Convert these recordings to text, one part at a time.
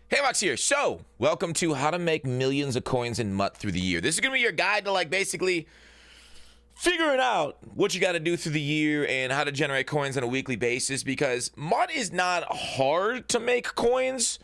Hey, Max here. So, welcome to how to make millions of coins in MUT through the year. This is going to be your guide to basically figuring out what you got to do through the year and how to generate coins on a weekly basis, because MUT is not hard to make coins,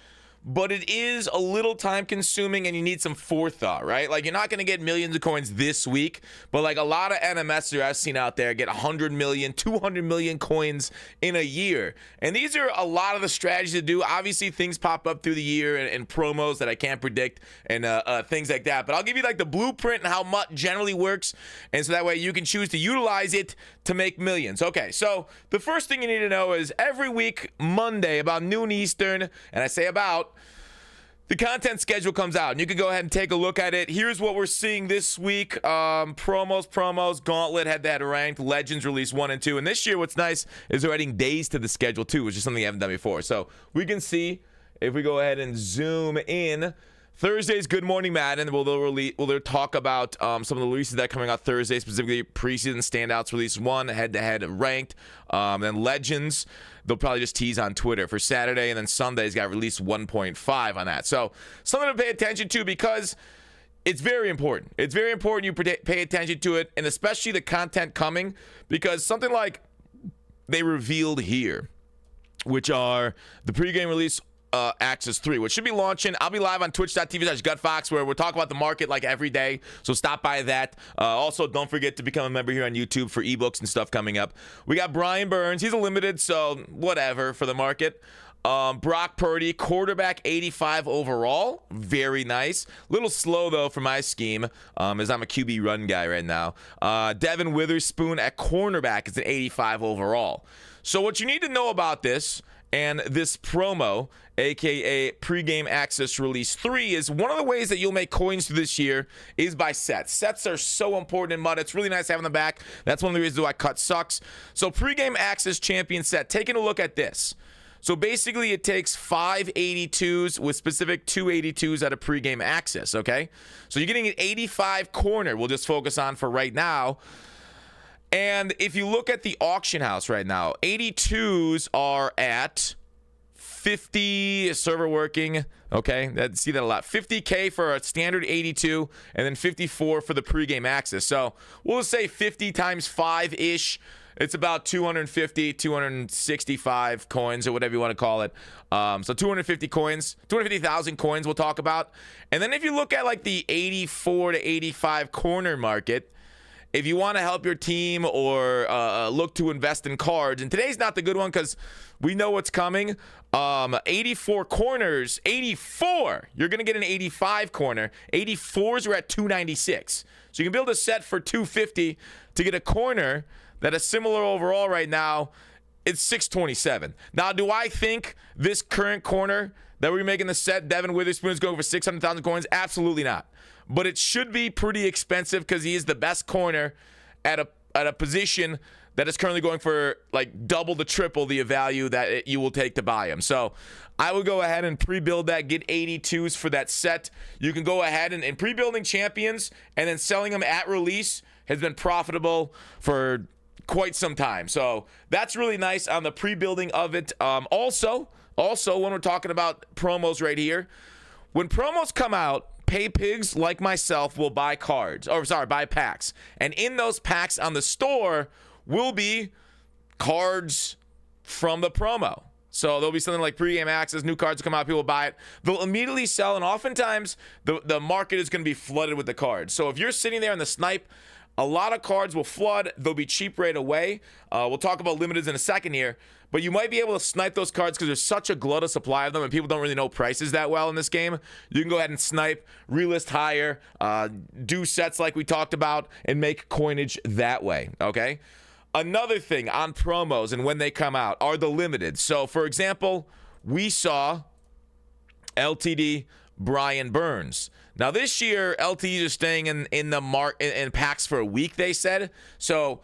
but it is a little time consuming and you need some forethought, right? Like, you're not going to get millions of coins this week, but like a lot of NMSers I've seen out there get 100 million, 200 million coins in a year. And these are a lot of the strategies to do. Obviously, things pop up through the year and promos that I can't predict and things like that. But I'll give you like the blueprint and how MUT generally works. And so that way you can choose to utilize it to make millions. Okay, so the first thing you need to know is every week, Monday, about noon Eastern, and I say about, the content schedule comes out, and you can go ahead and take a look at it. Here's what we're seeing this week. Promos, Gauntlet, head-to-head ranked, Legends release 1 and 2. And this year, what's nice is they're adding days to the schedule, too, which is something they haven't done before. So we can see, if we go ahead and zoom in, Thursday's Good Morning Madden. They'll talk about some of the releases that are coming out Thursday, specifically preseason standouts release 1, head-to-head ranked. Then Legends, they'll probably just tease on Twitter for Saturday, and then Sunday's got release 1.5 on that. So something to pay attention to, because it's very important. It's very important you pay attention to it, and especially the content coming, because something like they revealed here, which are the pregame release Access 3, which should be launching. I'll be live on twitch.tv/GutFox, where we'll talk about the market like every day, so stop by that. Also, don't forget to become a member here on YouTube for ebooks and stuff coming up. We got Brian Burns. He's a limited, so whatever for the market. Brock Purdy, quarterback 85 overall. Very nice. Little slow, though, for my scheme, as I'm a QB run guy right now. Devin Witherspoon at cornerback is an 85 overall. So what you need to know about this and this promo, aka Pregame Access Release 3, is one of the ways that you'll make coins through this year is by sets. Sets are so important in MUT. It's really nice having them back. That's one of the reasons why cut sucks. So Pregame Access Champion set, taking a look at this. So basically it takes 5 82s with specific 282s out of Pregame Access, okay? So you're getting an 85 corner we'll just focus on for right now. And if you look at the auction house right now, 82s are at 50, server working, okay? See that a lot. 50K for a standard 82, and then 54 for the pregame access. So we'll just say 50 times 5-ish. It's about 250, 265 coins, or whatever you want to call it. So 250 coins, 250,000 coins we'll talk about. And then if you look at like the 84 to 85 corner market, if you want to help your team or look to invest in cards, and today's not the good one because we know what's coming. 84 corners, 84. You're going to get an 85 corner. 84s are at 296. So you can build a set for 250 to get a corner that is similar overall right now. It's 627. Now, do I think this current corner that we're making the set, Devin Witherspoon, is going for 600,000 coins? Absolutely not. But it should be pretty expensive because he is the best corner at a position that is currently going for like double to triple the value that you will take to buy him. So I would go ahead and pre-build that, get 82s for that set. You can go ahead and pre-building champions and then selling them at release has been profitable for quite some time. So that's really nice on the pre-building of it. Also, when we're talking about promos right here, when promos come out, pay pigs like myself will buy buy packs. And in those packs on the store will be cards from the promo. So there'll be something like pregame access, new cards come out, people buy it. They'll immediately sell, and oftentimes the market is going to be flooded with the cards. So if you're sitting there in the snipe, a lot of cards will flood. They'll be cheap right away. We'll talk about limiteds in a second here. But you might be able to snipe those cards because there's such a glut of supply of them, and people don't really know prices that well in this game. You can go ahead and snipe, relist higher, do sets like we talked about, and make coinage that way, okay? Another thing on promos and when they come out are the limited. So, for example, we saw LTD Brian Burns. Now, this year, LTDs are staying in packs for a week, they said. So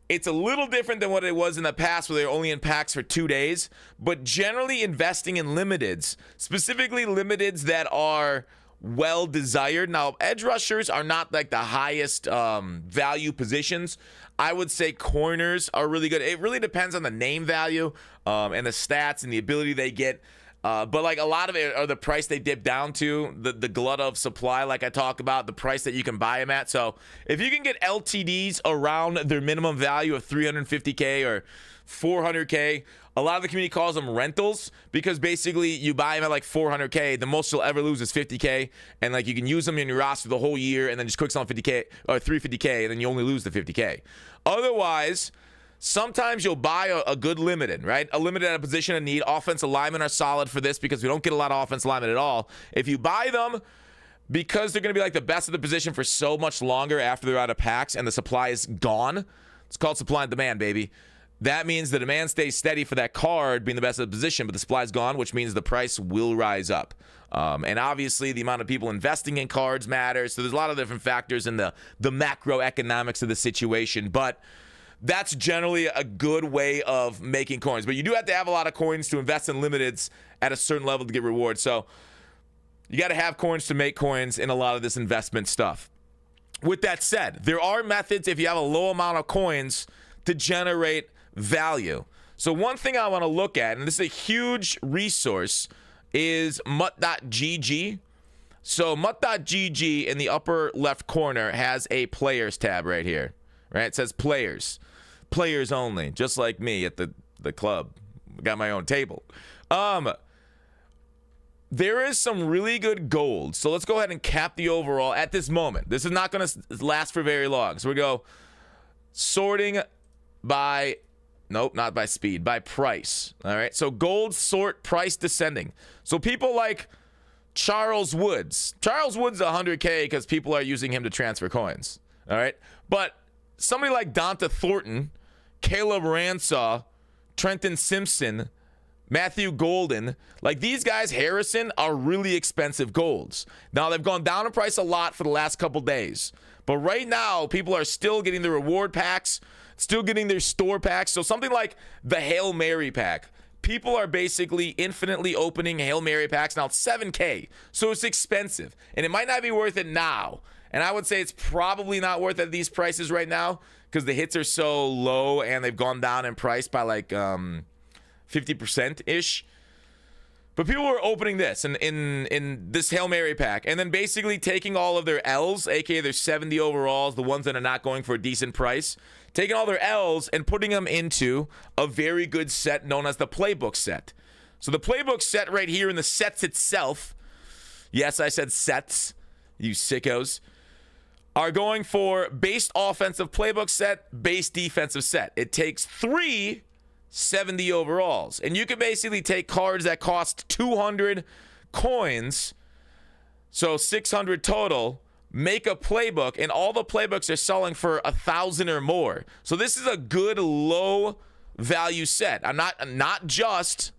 it's a little different than what it was in the past where they were only in packs for 2 days. But generally investing in limiteds, specifically limiteds that are well desired. Now, edge rushers are not like the highest value positions. I would say corners are really good. It really depends on the name value and the stats and the ability they get. But like a lot of it are the price they dip down to, the glut of supply, like I talk about, the price that you can buy them at. So if you can get LTDs around their minimum value of 350K or 400K, a lot of the community calls them rentals because basically you buy them at like 400K. The most you'll ever lose is 50K, and like you can use them in your roster the whole year and then just quick sell 50K or 350K, and then you only lose the 50K. Otherwise, sometimes you'll buy a good limited, right? A limited at a position of need. Offensive linemen are solid for this because we don't get a lot of offensive linemen at all. If you buy them because they're going to be like the best of the position for so much longer after they're out of packs and the supply is gone, it's called supply and demand, baby. That means the demand stays steady for that card being the best of the position, but the supply is gone, which means the price will rise up. And obviously, the amount of people investing in cards matters. So there's a lot of different factors in the macroeconomics of the situation. But that's generally a good way of making coins. But you do have to have a lot of coins to invest in limiteds at a certain level to get rewards. So you got to have coins to make coins in a lot of this investment stuff. With that said, there are methods if you have a low amount of coins to generate value. So one thing I want to look at, and this is a huge resource, is MUT.GG. So MUT.GG in the upper left corner has a players tab right here, right? It says players only, just like me at the club. Got my own table. There is some really good gold. So let's go ahead and cap the overall at this moment. This is not going to last for very long. So we go sorting by, nope, not by speed, by price. All right. So gold sort price descending. So people like Charles Woods. Charles Woods 100K because people are using him to transfer coins. All right. But somebody like Donta Thornton, Caleb Ransaw, Trenton Simpson, Matthew Golden, like these guys, Harrison, are really expensive golds. Now, they've gone down in price a lot for the last couple days. But right now, people are still getting the reward packs, still getting their store packs. So something like the Hail Mary pack. People are basically infinitely opening Hail Mary packs. Now, it's 7K, so it's expensive. And it might not be worth it now. And I would say it's probably not worth it at these prices right now because the hits are so low and they've gone down in price by like 50%-ish. But people were opening this in this Hail Mary pack and then basically taking all of their L's, aka their 70 overalls, the ones that are not going for a decent price, taking all their L's and putting them into a very good set known as the Playbook set. So the Playbook set right here in the sets itself, yes, I said sets, you sickos, are going for base offensive playbook set, base defensive set. It takes 3 70 overalls. And you can basically take cards that cost 200 coins, so 600 total, make a playbook, and all the playbooks are selling for 1,000 or more. So this is a good low value set. I'm not just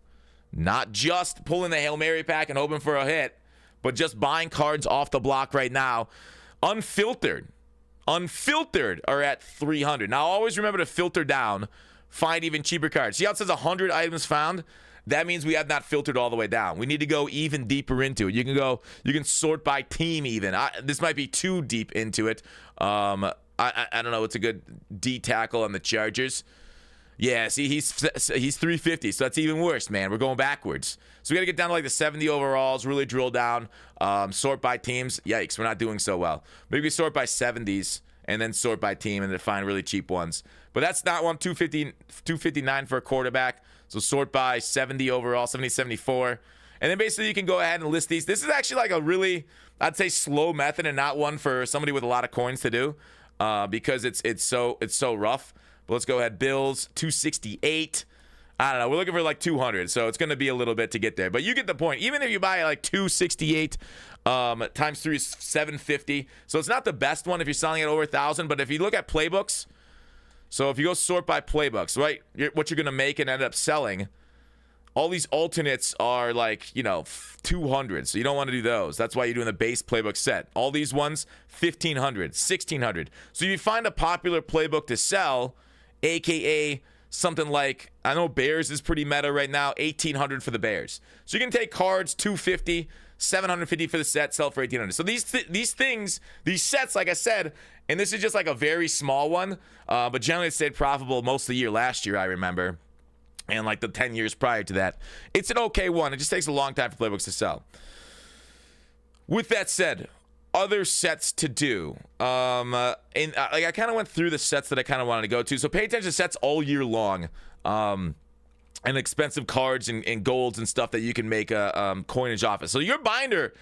pulling the Hail Mary pack and hoping for a hit, but just buying cards off the block right now. Unfiltered are at 300. Now always remember to filter down, find even cheaper cards. See how it says 100 items found? That means we have not filtered all the way down. We need to go even deeper into it. You can sort by team even. This might be too deep into it. I don't know. It's a good D tackle on the Chargers. Yeah, see, he's 350, so that's even worse, man. We're going backwards. So we got to get down to like the 70 overalls, really drill down, sort by teams. Yikes, we're not doing so well. Maybe sort by 70s and then sort by team and then find really cheap ones. But that's not one. 259 for a quarterback. So sort by 70 overall, 70, 74. And then basically you can go ahead and list these. This is actually like a really, I'd say, slow method and not one for somebody with a lot of coins to do because it's so rough. But let's go ahead. Bills, 268. I don't know. We're looking for like 200. So it's going to be a little bit to get there. But you get the point. Even if you buy like 268 times 3 is 750. So it's not the best one if you're selling it over 1,000. But if you look at playbooks, so if you go sort by playbooks, right, what you're going to make and end up selling, all these alternates are like, 200. So you don't want to do those. That's why you're doing the base playbook set. All these ones, 1,500, 1,600. So if you find a popular playbook to sell, a.k.a. something like, I know Bears is pretty meta right now, 1,800 for the Bears. So you can take cards, 250, 750 for the set, sell for 1,800. So these sets, like I said, and this is just like a very small one, but generally it stayed profitable most of the year last year, I remember. and like the 10 years prior to that. It's an okay one. It just takes a long time for playbooks to sell. With that said, other sets to do. I kind of went through the sets that I kind of wanted to go to. So pay attention to sets all year long. And expensive cards and golds and stuff that you can make a coinage off of. So your binder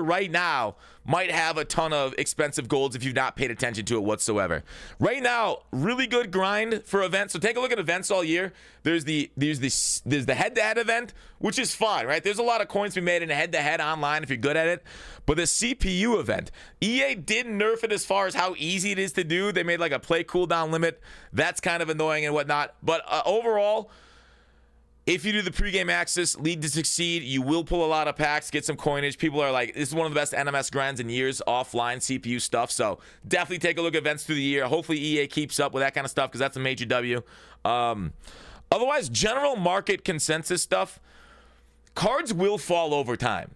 right now might have a ton of expensive golds if you've not paid attention to it whatsoever. Right now, really good grind for events. So take a look at events all year. There's the head-to-head event, which is fun, right? There's a lot of coins to be made in a head-to-head online if you're good at it. But the CPU event, EA did nerf it as far as how easy it is to do. They made like a play cooldown limit. That's kind of annoying and whatnot. But overall, if you do the pregame access, lead to succeed, you will pull a lot of packs, get some coinage. People are like, this is one of the best NMS grinds in years, offline CPU stuff. So definitely take a look at events through the year. Hopefully EA keeps up with that kind of stuff because that's a major W. Otherwise, general market consensus stuff, cards will fall over time.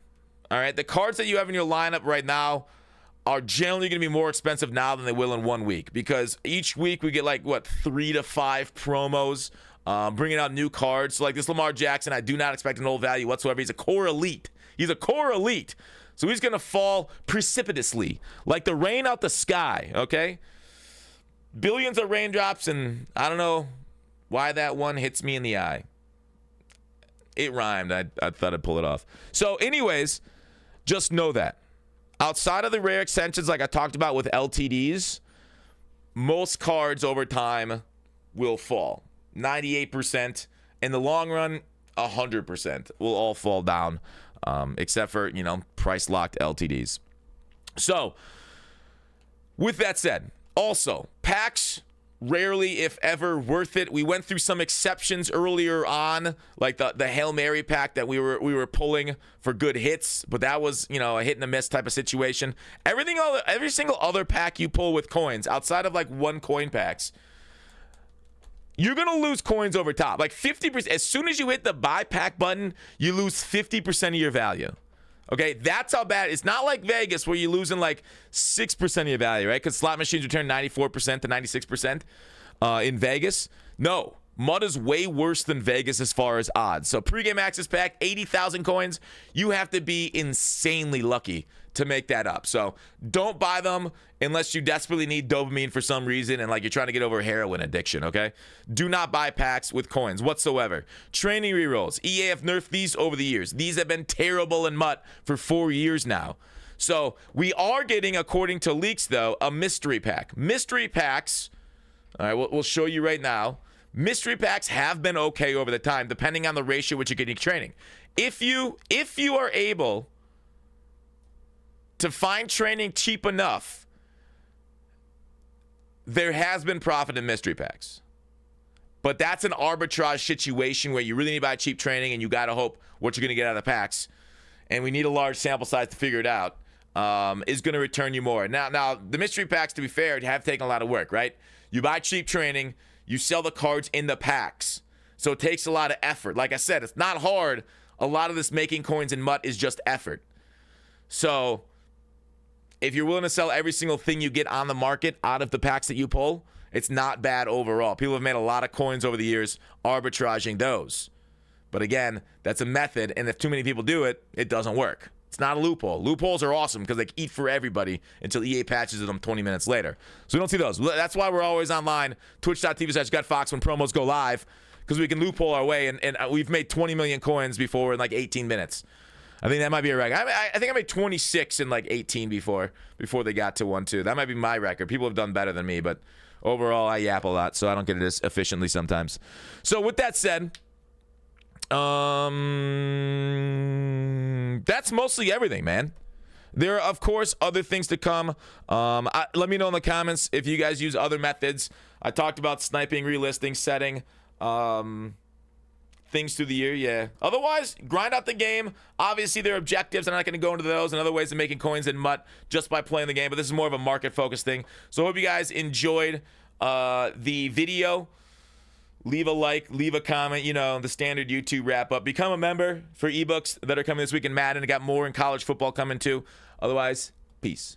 All right, the cards that you have in your lineup right now are generally going to be more expensive now than they will in 1 week because each week we get like, 3 to 5 promos. Bringing out new cards. So like this Lamar Jackson, I do not expect an old value whatsoever. He's a core elite. So he's going to fall precipitously like the rain out the sky, okay? Billions of raindrops, and I don't know why that one hits me in the eye. It rhymed. I thought I'd pull it off. So anyways, just know that. Outside of the rare extensions like I talked about with LTDs, most cards over time will fall. 98%. In the long run, 100% will all fall down, except for, price-locked LTDs. So, with that said, also, packs, rarely, if ever, worth it. We went through some exceptions earlier on, like the Hail Mary pack that we were pulling for good hits, but that was, a hit and a miss type of situation. Every single other pack you pull with coins, outside of like one coin packs, you're going to lose coins over top. Like 50%. As soon as you hit the buy pack button, you lose 50% of your value. Okay? That's how bad. It's not like Vegas where you're losing like 6% of your value, right? Because slot machines return 94% to 96% in Vegas. No. MUT is way worse than Vegas as far as odds. So pregame access pack, 80,000 coins. You have to be insanely lucky to make that up. So don't buy them unless you desperately need dopamine for some reason and like you're trying to get over heroin addiction, okay? Do not buy packs with coins whatsoever. Training rerolls. EA have nerfed these over the years. These have been terrible in MUT for 4 years now. So we are getting, according to leaks though, a mystery pack. Mystery packs, all right, we'll show you right now. Mystery packs have been okay over the time, depending on the ratio which you're getting training. If you are able to find training cheap enough, there has been profit in mystery packs. But that's an arbitrage situation where you really need to buy cheap training and you got to hope what you're going to get out of the packs. And we need a large sample size to figure it out. Is going to return you more. Now, the mystery packs, to be fair, have taken a lot of work, right? You buy cheap training, you sell the cards in the packs. So it takes a lot of effort. Like I said, it's not hard. A lot of this making coins in MUT is just effort. So if you're willing to sell every single thing you get on the market out of the packs that you pull, it's not bad overall. People have made a lot of coins over the years arbitraging those. But again, that's a method, and if too many people do it, it doesn't work. It's not a loophole. Loopholes are awesome because they eat for everybody until EA patches them 20 minutes later. So we don't see those. That's why we're always online, twitch.tv/GutFox when promos go live, because we can loophole our way, and we've made 20 million coins before in like 18 minutes. I think that might be a record. I think I made 26 in like 18 before they got to 1-2. That might be my record. People have done better than me, but overall I yap a lot, so I don't get it as efficiently sometimes. So with that said, that's mostly everything, man. There are, of course, other things to come. Let me know in the comments if you guys use other methods. I talked about sniping, relisting, setting, things through the year, yeah. Otherwise, grind out the game. Obviously, there are objectives. I'm not going to go into those and other ways of making coins in MUT just by playing the game, but this is more of a market-focused thing. So I hope you guys enjoyed the video. Leave a like, leave a comment, the standard YouTube wrap-up. Become a member for ebooks that are coming this week in Madden. I got more in college football coming too. Otherwise, peace.